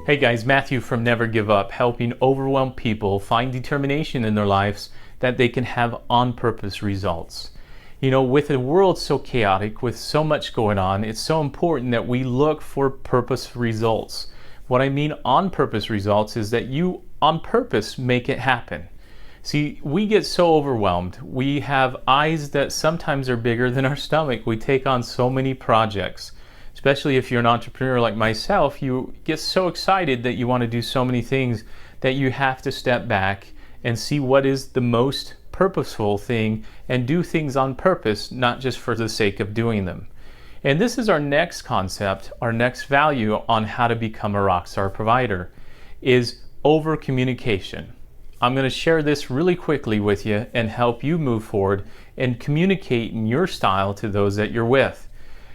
Hey guys, Matthew from Never Give Up, helping overwhelmed people find determination in their lives that they can have on-purpose results. You know, with a world so chaotic, with so much going on, it's so important that we look for purpose results. What I mean on-purpose results is that you, on purpose, make it happen. See, we get so overwhelmed. We have eyes that sometimes are bigger than our stomach. We take on so many projects. Especially if you're an entrepreneur like myself, you get so excited that you want to do so many things that you have to step back and see what is the most purposeful thing and do things on purpose, not just for the sake of doing them. And this is our next concept, our next value on how to become a rockstar provider is over communication. I'm going to share this really quickly with you and help you move forward and communicate in your style to those that you're with.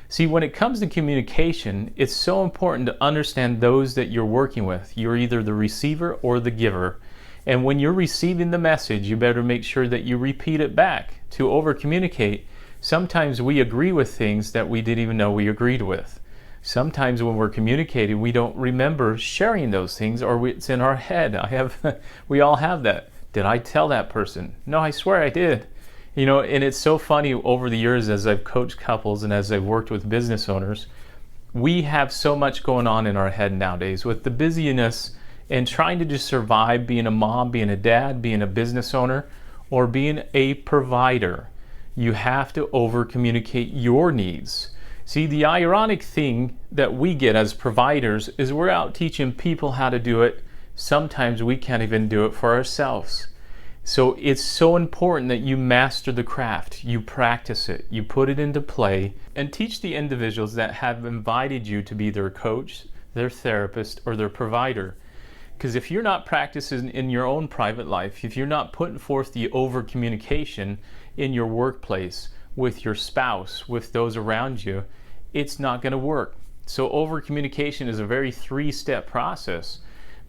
See, when it comes to communication, it's so important to understand those that you're working with. You're either the receiver or the giver. And when you're receiving the message, you better make sure that you repeat it back. To over-communicate, sometimes we agree with things that we didn't even know we agreed with. Sometimes when we're communicating, we don't remember sharing those things, or it's in our head. We all have that. Did I tell that person? No, I swear I did. You know, and it's so funny over the years as I've coached couples and as I've worked with business owners, we have so much going on in our head nowadays with the busyness and trying to just survive being a mom, being a dad, being a business owner, or being a provider. You have to over communicate your needs. See, the ironic thing that we get as providers is we're out teaching people how to do it. Sometimes we can't even do it for ourselves. So it's so important that you master the craft, you practice it, you put it into play, and teach the individuals that have invited you to be their coach, their therapist, or their provider. Because if you're not practicing in your own private life, if you're not putting forth the over communication in your workplace, with your spouse, with those around you, it's not going to work. So over communication is a very three-step process.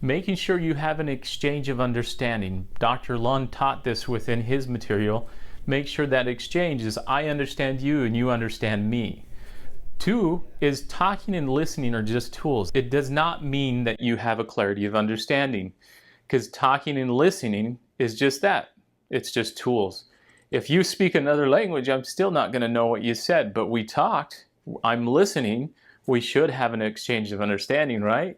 Making sure you have an exchange of understanding. Dr. Lund taught this within his material. Make sure that exchange is I understand you and you understand me. 2 is talking and listening are just tools. It does not mean that you have a clarity of understanding, because talking and listening is just that. It's just tools. If you speak another language, I'm still not going to know what you said, but we talked. I'm listening. We should have an exchange of understanding, right?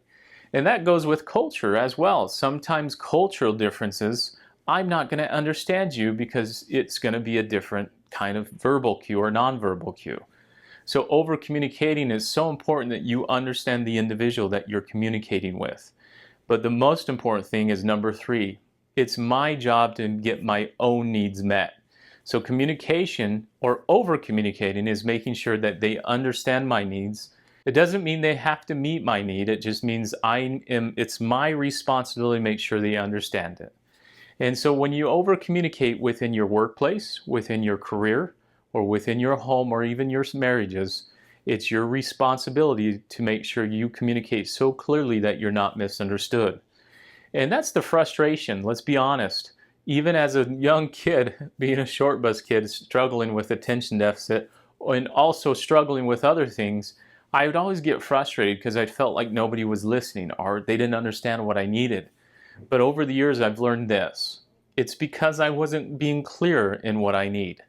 And that goes with culture as well. Sometimes cultural differences, I'm not going to understand you because it's going to be a different kind of verbal cue or nonverbal cue. So over communicating is so important that you understand the individual that you're communicating with. But the most important thing is number 3. It's my job to get my own needs met. So communication or over communicating is making sure that they understand my needs. It doesn't mean they have to meet my need. It just means it's my responsibility to make sure they understand it. And so when you over communicate within your workplace, within your career, or within your home, or even your marriages, it's your responsibility to make sure you communicate so clearly that you're not misunderstood. And that's the frustration, let's be honest. Even as a young kid, being a short bus kid, struggling with attention deficit, and also struggling with other things, I would always get frustrated because I felt like nobody was listening or they didn't understand what I needed. But over the years, I've learned this. It's because I wasn't being clear in what I need.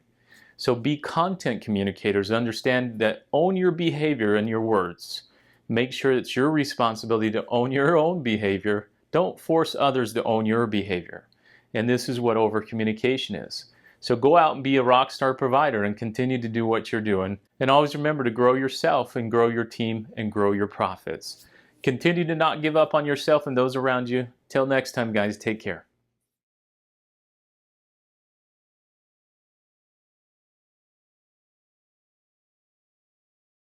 So be content communicators. Understand that own your behavior and your words. Make sure it's your responsibility to own your own behavior. Don't force others to own your behavior. And this is what over communication is. So go out and be a rockstar provider and continue to do what you're doing. And always remember to grow yourself and grow your team and grow your profits. Continue to not give up on yourself and those around you. Till next time, guys, take care.